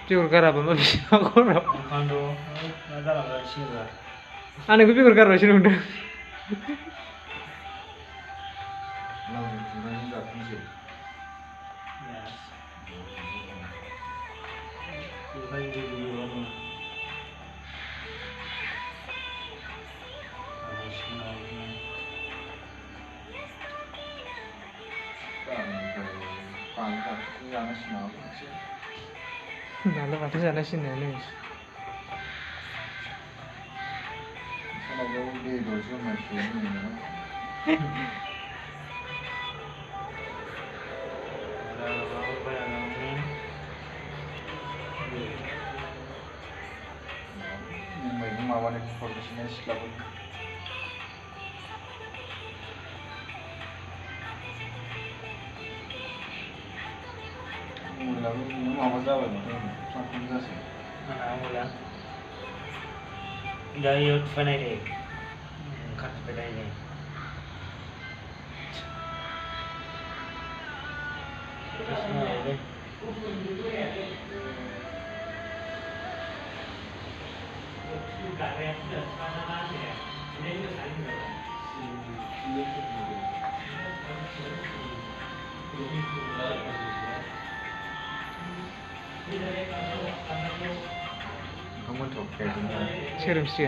Piur garaba ma bisa korap. Kando, ada lah sih. Ane gue piur garaba sih udah. Nah, lo mati sana sih nih. Dari mana deh? Kat beda ini. Kamu coba Serum sih.